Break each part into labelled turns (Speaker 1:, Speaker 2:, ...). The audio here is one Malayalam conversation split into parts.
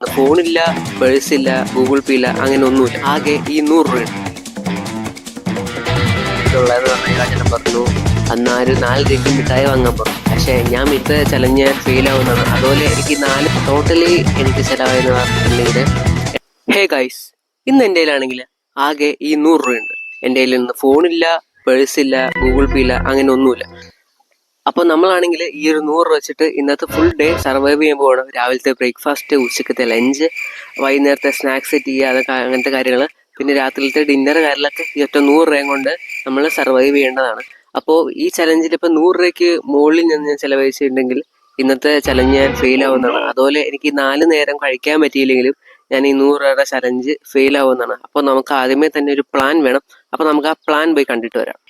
Speaker 1: ഫോണില്ല, പേഴ്സില്ല, ഗൂഗിൾ പേ ഇല്ല, അങ്ങനെ ഒന്നുമില്ല. ആകെ ഈ 100 രൂപയുണ്ട്. ഇതുള്ളതെന്ന് പറഞ്ഞാൽ ചേട്ടൻ പറഞ്ഞു അന്നാല് 4 രൂപയ്ക്ക് മിഠായി വാങ്ങാൻ പറഞ്ഞു. പക്ഷേ ഞാൻ ചലഞ്ച് ഫെയിൽ ആവുന്നതാണ്. അതുപോലെ എനിക്ക് ടോട്ടലി എനിക്ക് ചിലവായെന്ന് പറഞ്ഞിട്ടുണ്ടെങ്കിൽ ഹേ ഗൈസ്, ഇന്ന് എൻ്റെ കയ്യിലാണെങ്കിൽ ആകെ ഈ 100 രൂപയുണ്ട്. എൻ്റെ കയ്യിൽ നിന്ന് ഫോണില്ല, പേഴ്സില്ല, ഗൂഗിൾ പേ ഇല്ല, അങ്ങനെ ഒന്നുമില്ല. അപ്പോൾ നമ്മളാണെങ്കിൽ ഈ ഒരു 100 രൂപ വെച്ചിട്ട് ഇന്നത്തെ ഫുൾ ഡേ സർവൈവ് ചെയ്യാൻ പോകണം. രാവിലത്തെ ബ്രേക്ക്ഫാസ്റ്റ്, ഉച്ചക്കത്തെ ലഞ്ച്, വൈകുന്നേരത്തെ സ്നാക്സ് സെറ്റ് ചെയ്യുക, അതൊക്കെ അങ്ങനത്തെ കാര്യങ്ങൾ, പിന്നെ രാത്രിയിലത്തെ ഡിന്നർ കാര്യങ്ങളൊക്കെ ഈ ഒറ്റ 100 രൂപയും കൊണ്ട് നമ്മൾ സർവൈവ് ചെയ്യേണ്ടതാണ്. അപ്പോൾ ഈ ചലഞ്ചിൽ ഇപ്പോൾ 100 രൂപയ്ക്ക് മുകളിൽ ഞാൻ ചിലവഴിച്ചിട്ടുണ്ടെങ്കിൽ ഇന്നത്തെ ചലഞ്ച് ഞാൻ ഫെയിൽ ആവുന്നതാണ്. അതുപോലെ എനിക്ക് 4 നേരം കഴിക്കാൻ പറ്റിയില്ലെങ്കിലും ഞാൻ ഈ 100 രൂപയുടെ ചലഞ്ച് ഫെയിൽ ആവുന്നതാണ്. അപ്പോൾ നമുക്ക് ആദ്യമേ തന്നെ ഒരു പ്ലാൻ വേണം. അപ്പോൾ നമുക്ക് ആ പ്ലാൻ പോയി കണ്ടിട്ട് വരാം.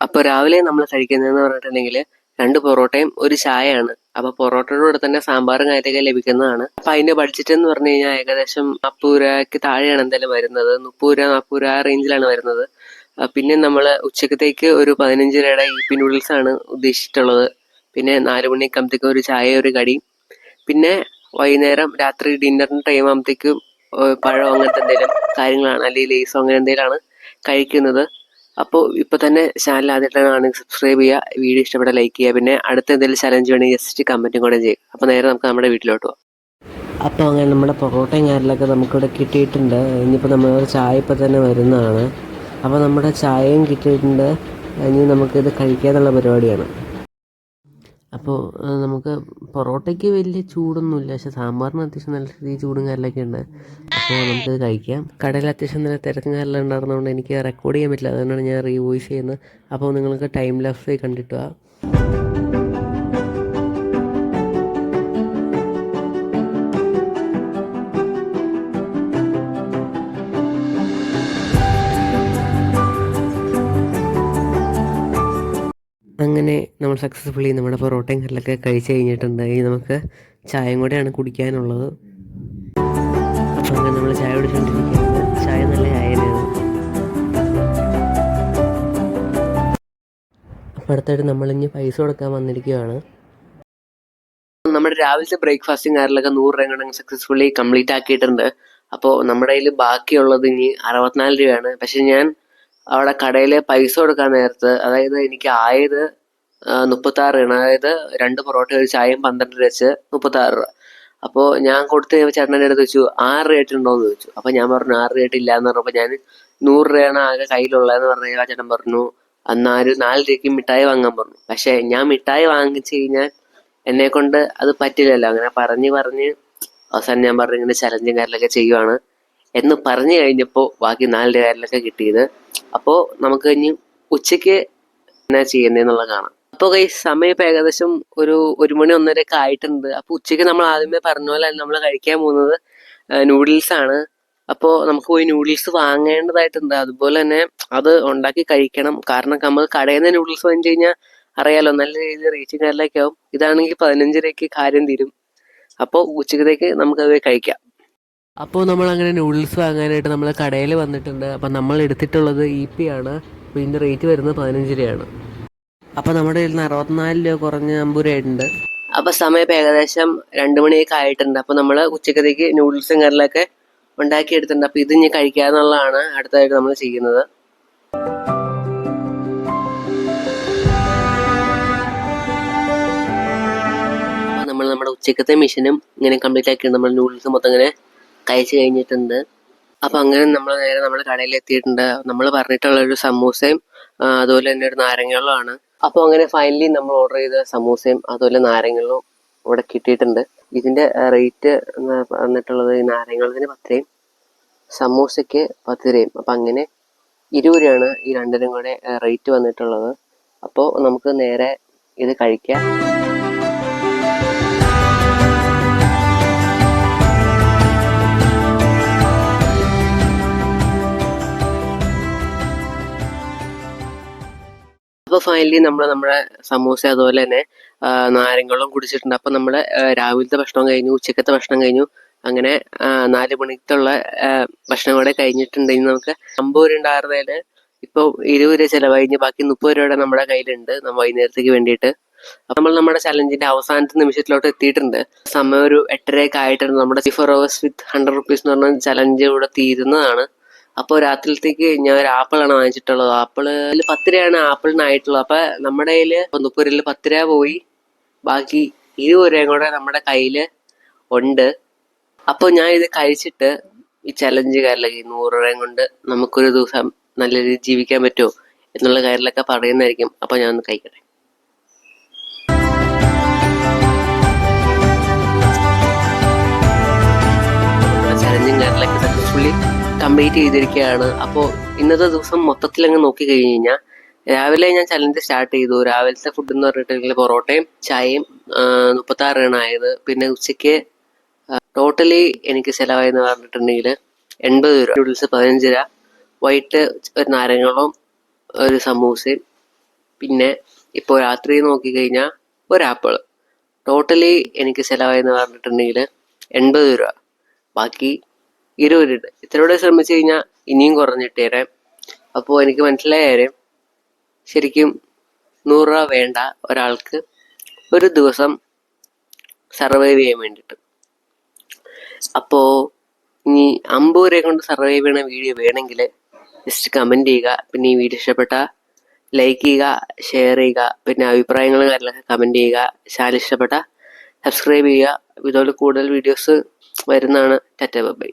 Speaker 1: അപ്പോൾ രാവിലെ നമ്മൾ കഴിക്കുന്നതെന്ന് പറഞ്ഞിട്ടുണ്ടെങ്കിൽ 2 പൊറോട്ടയും ഒരു ചായയാണ്. അപ്പോൾ പൊറോട്ടയുടെ കൂടെ തന്നെ സാമ്പാറും കാര്യമൊക്കെ ലഭിക്കുന്നതാണ്. അപ്പോൾ അതിന്റെ ബഡ്ജറ്റ് എന്ന് പറഞ്ഞു കഴിഞ്ഞാൽ ഏകദേശം 40 രൂപയ്ക്ക് താഴെയാണ് എന്തായാലും വരുന്നത്. 30 രൂപ ആ റേഞ്ചിലാണ് വരുന്നത്. പിന്നെ നമ്മൾ ഉച്ചക്കത്തേക്ക് ഒരു 15 രൂപയുടെ ഇപ്പി നൂഡിൽസ് ആണ് ഉദ്ദേശിച്ചിട്ടുള്ളത്. പിന്നെ 4 മണിയാകുമ്പോഴത്തേക്കും ഒരു ചായ, ഒരു കടി. പിന്നെ വൈകുന്നേരം രാത്രി ഡിന്നറിന് ടൈം ആകുമ്പോഴത്തേക്കും പഴം അങ്ങനത്തെ എന്തെങ്കിലും കാര്യങ്ങളാണ്, അല്ലെങ്കിൽ ലേസോ അങ്ങനെ എന്തെങ്കിലുമാണ് കഴിക്കുന്നത്. അപ്പോൾ ഇപ്പോൾ തന്നെ ചാനൽ ആദ്യമായിട്ടാണ് സബ്സ്ക്രൈബ് ചെയ്യുക, വീഡിയോ ഇഷ്ടപ്പെട്ട ലൈക്ക് ചെയ്യുക, പിന്നെ അടുത്ത എന്തെങ്കിലും ചലഞ്ച് വേണമെങ്കിൽ ജസ്റ്റ് കമൻറ്റും കൂടെ ചെയ്യുക. അപ്പോൾ നേരെ നമുക്ക് നമ്മുടെ വീട്ടിലോട്ട് പോകാം. അപ്പോൾ അങ്ങനെ നമ്മുടെ പൊറോട്ടയും കാര്യങ്ങളൊക്കെ നമുക്കിവിടെ കിട്ടിയിട്ടുണ്ട്. ഇനിയിപ്പോൾ നമ്മൾ ചായ ഇപ്പോൾ തന്നെ വരുന്നതാണ്. അപ്പോൾ നമ്മുടെ ചായയും കിട്ടിയിട്ടുണ്ട്. ഇനി നമുക്കിത് കഴിക്കാനുള്ള പരിപാടിയാണ്. അപ്പോൾ നമുക്ക് പൊറോട്ടയ്ക്ക് വലിയ ചൂടൊന്നുമില്ല, പക്ഷേ സാമ്പാറിന് അത്യാവശ്യം നല്ല രീതിയിൽ ചൂടും കാര്യങ്ങളൊക്കെ ഉണ്ട്. അപ്പോൾ നമുക്കിത് കഴിക്കാം. കടയിൽ അത്യാവശ്യം നല്ല തിരക്കും കാര്യമെല്ലാം ഉണ്ടായിരുന്നതുകൊണ്ട് എനിക്ക് റെക്കോർഡ് ചെയ്യാൻ പറ്റില്ല, അതുകൊണ്ടാണ് ഞാൻ റീവോയിസ് ചെയ്യുന്നത്. അപ്പോൾ നിങ്ങൾക്ക് ടൈം ലാപ്സ് കണ്ടിട്ട് വാ. അങ്ങനെ നമ്മൾ സക്സസ്ഫുള്ളി നമ്മുടെ പൊറോട്ടയും കറിലൊക്കെ കഴിച്ച് കഴിഞ്ഞിട്ടുണ്ട്. ഇനി നമുക്ക് ചായയും കൂടെയാണ് കുടിക്കാനുള്ളത്. അപ്പോൾ അങ്ങനെ നമ്മൾ ചായ കുടിച്ചുകൊണ്ടിരിക്കുകയാണ്. ചായ നല്ല ചായയാണ്. അപ്പോൾ അടുത്തായിട്ട് നമ്മളിനി പൈസ കൊടുക്കാൻ വന്നിരിക്കുകയാണ്. നമ്മുടെ രാവിലത്തെ ബ്രേക്ക്ഫാസ്റ്റും കാര്യങ്ങളൊക്കെ 100 രൂപ കൊണ്ട് സക്സസ്ഫുള്ളി കംപ്ലീറ്റ് ആക്കിയിട്ടുണ്ട്. അപ്പോൾ നമ്മുടെ കയ്യിൽ ബാക്കിയുള്ളത് ഇനി 64 രൂപയാണ്. പക്ഷെ ഞാൻ അവിടെ കടയിൽ പൈസ കൊടുക്കാൻ നേരത്ത്, അതായത് എനിക്ക് ആയത് 36 രൂപയാണ്. അതായത് 2 പൊറോട്ട ഒരു ചായയും 12 രൂപ വെച്ച് 36 രൂപ. അപ്പോൾ ഞാൻ കൊടുത്ത് ചേട്ടൻ്റെ അടുത്ത് വെച്ചു 6 രൂപ ആയിട്ടുണ്ടോയെന്ന് ചോദിച്ചു. അപ്പോൾ ഞാൻ പറഞ്ഞു 6 രൂപ ഇല്ല എന്ന് പറഞ്ഞപ്പോൾ ഞാൻ 100 രൂപയാണ് ആകെ കയ്യിലുള്ളതെന്ന് പറഞ്ഞു. ആ ചേട്ടൻ പറഞ്ഞു എന്നാൽ 4 രൂപയ്ക്ക് മിഠായി വാങ്ങാൻ പറഞ്ഞു. പക്ഷേ ഞാൻ മിഠായി വാങ്ങിച്ചു കഴിഞ്ഞാൽ എന്നെ കൊണ്ട് അത് പറ്റില്ലല്ലോ. അങ്ങനെ പറഞ്ഞ് അവസാനം ഞാൻ പറഞ്ഞു ഇങ്ങനെ ചലഞ്ചും കാര്യങ്ങളൊക്കെ ചെയ്യുവാണ് എന്ന് പറഞ്ഞു കഴിഞ്ഞപ്പോൾ ബാക്കി 4 രൂപ കാര്യങ്ങളൊക്കെ കിട്ടിയത്. അപ്പോൾ നമുക്ക് ഇനി ഉച്ചയ്ക്ക് എന്നാ ചെയ്യുന്നതെന്നുള്ളത് കാണാം. അപ്പോൾ സമയം ഇപ്പോൾ ഏകദേശം ഒരു 1 മണി 1:30 ഒക്കെ ആയിട്ടുണ്ട്. അപ്പോൾ ഉച്ചയ്ക്ക് നമ്മൾ ആദ്യമേ പറഞ്ഞ പോലെ നമ്മൾ കഴിക്കാൻ പോകുന്നത് നൂഡിൽസ് ആണ്. അപ്പോൾ നമുക്ക് പോയി നൂഡിൽസ് വാങ്ങേണ്ടതായിട്ടുണ്ട്. അതുപോലെ തന്നെ അത് ഉണ്ടാക്കി കഴിക്കണം. കാരണം നമ്മൾ കടയിൽ നിന്ന് നൂഡിൽസ് വാങ്ങിച്ചു കഴിഞ്ഞാൽ അറിയാലോ നല്ല രീതിയിൽ റേറ്റും കാര്യങ്ങളൊക്കെ ആവും. ഇതാണെങ്കിൽ 15 രൂപയ്ക്ക് കാര്യം തീരും. അപ്പോൾ ഉച്ചക്കത്തേക്ക് നമുക്കത് കഴിക്കാം. അപ്പോൾ നമ്മൾ അങ്ങനെ നൂഡിൽസ് വാങ്ങാനായിട്ട് നമ്മൾ കടയിൽ വന്നിട്ടുണ്ട്. അപ്പം നമ്മൾ എടുത്തിട്ടുള്ളത് ഇപി ആണ്. അപ്പോൾ ഇതിൻ്റെ റേറ്റ് വരുന്നത് 15 രൂപയാണ്. അപ്പോൾ നമ്മുടെ കയ്യിൽ നിന്ന് 64 രൂപ കുറഞ്ഞ് 50 രൂപയുണ്ട്. അപ്പോൾ സമയം ഇപ്പോൾ ഏകദേശം 2 മണിയൊക്കെ ആയിട്ടുണ്ട്. അപ്പോൾ നമ്മൾ ഉച്ചക്കത്തേക്ക് നൂഡിൽസും കറിലൊക്കെ ഉണ്ടാക്കിയെടുത്തിട്ടുണ്ട്. അപ്പോൾ ഇത് ഇനി കഴിക്കാന്നുള്ളതാണ് അടുത്തതായിട്ട് നമ്മൾ ചെയ്യുന്നത്. അപ്പോൾ നമ്മൾ നമ്മുടെ ഉച്ചക്കത്തെ മിഷനും ഇങ്ങനെ കംപ്ലീറ്റ് ആക്കിയിട്ട് നമ്മൾ നൂഡിൽസ് മൊത്തം ഇങ്ങനെ കഴിച്ച് കഴിഞ്ഞിട്ടുണ്ട്. അപ്പം അങ്ങനെ നമ്മൾ നേരെ നമ്മുടെ കടയിൽ എത്തിയിട്ടുണ്ട്. നമ്മൾ പറഞ്ഞിട്ടുള്ളൊരു സമൂസയും അതുപോലെ തന്നെ ഒരു നാരങ്ങവെള്ളമാണ്. അപ്പോൾ അങ്ങനെ ഫൈനലി നമ്മൾ ഓർഡർ ചെയ്ത സമൂസയും അതുപോലെ നാരങ്ങവെള്ളവും ഇവിടെ കിട്ടിയിട്ടുണ്ട്. ഇതിൻ്റെ റേറ്റ് വന്നിട്ടുള്ളത് ഈ നാരങ്ങവെള്ളത്തിന് 10 രൂപയും സമൂസയ്ക്ക് 10 രൂപയും. അപ്പം അങ്ങനെ 20 രൂപയാണ് ഈ രണ്ടിനും കൂടെ റേറ്റ് വന്നിട്ടുള്ളത്. അപ്പോൾ നമുക്ക് നേരെ ഇത് കഴിക്കാം. അപ്പോൾ ഫൈനലി നമ്മുടെ സമൂസ അതുപോലെ തന്നെ നാരങ്ങളും കുടിച്ചിട്ടുണ്ട്. അപ്പോൾ നമ്മുടെ രാവിലത്തെ ഭക്ഷണം കഴിഞ്ഞു, ഉച്ചക്കത്തെ ഭക്ഷണം കഴിഞ്ഞു. അങ്ങനെ 4 മണിക്കുള്ള ഭക്ഷണം കൂടെ കഴിഞ്ഞിട്ടുണ്ടെങ്കിൽ നമുക്ക് 50 രൂപ ഉണ്ടായിരുന്നതിൽ ഇപ്പോൾ 20 രൂപ ചിലവഴിഞ്ഞ് ബാക്കി 30 രൂപയുടെ നമ്മുടെ കയ്യിലുണ്ട് വൈകുന്നേരത്തേക്ക് വേണ്ടിയിട്ട്. അപ്പോൾ നമ്മൾ നമ്മുടെ ചലഞ്ചിന്റെ അവസാനത്തെ നിമിഷത്തിലോട്ട് എത്തിയിട്ടുണ്ട്. സമയം ഒരു 8:30 ആയിട്ടുണ്ട്. നമ്മുടെ 4 hours with 100 rupees എന്ന് പറഞ്ഞ ചലഞ്ച് ഇവിടെ തീരുന്നതാണ്. അപ്പോൾ രാത്രിയിലത്തേക്ക് ഞാൻ ഒരു ആപ്പിളാണ് വാങ്ങിച്ചിട്ടുള്ളത്. ആപ്പിള് 10 രൂപയാണ് ആപ്പിളിനായിട്ടുള്ളത്. അപ്പം നമ്മുടെ കയ്യിൽ 30 രൂപയിൽ 10 രൂപ പോയി, ബാക്കി 20 രൂപയും കൂടെ നമ്മുടെ കയ്യിൽ ഉണ്ട്. അപ്പോൾ ഞാൻ ഇത് കഴിച്ചിട്ട് ഈ ചലഞ്ച് കാര്യമില്ല, 100 രൂപയും കൊണ്ട് നമുക്കൊരു ദിവസം നല്ല രീതിയിൽ ജീവിക്കാൻ പറ്റുമോ എന്നുള്ള കാര്യങ്ങളൊക്കെ പറയുന്നതായിരിക്കും. അപ്പോൾ ഞാൻ ഒന്ന് കഴിക്കട്ടെ. ചലഞ്ചും കാര്യങ്ങളൊക്കെ സക്സസ്ഫുള്ളി കംപ്ലീറ്റ് ചെയ്തിരിക്കുകയാണ്. അപ്പോൾ ഇന്നത്തെ ദിവസം മൊത്തത്തിൽ അങ്ങ് നോക്കി കഴിഞ്ഞ് കഴിഞ്ഞാൽ രാവിലെ ഞാൻ ചലഞ്ച് സ്റ്റാർട്ട് ചെയ്തു. രാവിലത്തെ ഫുഡ് എന്ന് പറഞ്ഞിട്ടുണ്ടെങ്കിൽ പൊറോട്ടയും ചായയും 36 രൂപയായത്. പിന്നെ ഉച്ചയ്ക്ക് ടോട്ടലി എനിക്ക് ചിലവായെന്ന് പറഞ്ഞിട്ടുണ്ടെങ്കിൽ 80 രൂപ. നൂഡിൽസ് 15 രൂപ, വൈകിട്ട് ഒരു നാരങ്ങളും ഒരു സമൂസയും, പിന്നെ ഇപ്പോൾ രാത്രി നോക്കിക്കഴിഞ്ഞാൽ ഒരു ആപ്പിൾ. ടോട്ടലി എനിക്ക് ചിലവായെന്ന് പറഞ്ഞിട്ടുണ്ടെങ്കിൽ 80 രൂപ, ബാക്കി 20 രൂപ. ഇത്രയോടെ ശ്രമിച്ചു കഴിഞ്ഞാൽ ഇനിയും കുറഞ്ഞിട്ട് തരാം. അപ്പോൾ എനിക്ക് മനസ്സിലായ കാര്യം, ശരിക്കും 100 രൂപ വേണ്ട ഒരാൾക്ക് ഒരു ദിവസം സർവൈവ് ചെയ്യാൻ വേണ്ടിയിട്ട്. അപ്പോൾ ഇനി 50 രൂപ കൊണ്ട് സർവൈവ് ചെയ്യണ വീഡിയോ വേണമെങ്കിൽ ജസ്റ്റ് കമൻറ്റ് ചെയ്യുക. പിന്നെ ഈ വീഡിയോ ഇഷ്ടപ്പെട്ട ലൈക്ക് ചെയ്യുക, ഷെയർ ചെയ്യുക, പിന്നെ അഭിപ്രായങ്ങളും കാര്യങ്ങളൊക്കെ കമൻറ്റ് ചെയ്യുക. ചാനൽ ഇഷ്ടപ്പെട്ട സബ്സ്ക്രൈബ് ചെയ്യുക. ഇതുപോലെ കൂടുതൽ വീഡിയോസ് വരുന്നതാണ്. Tata bye.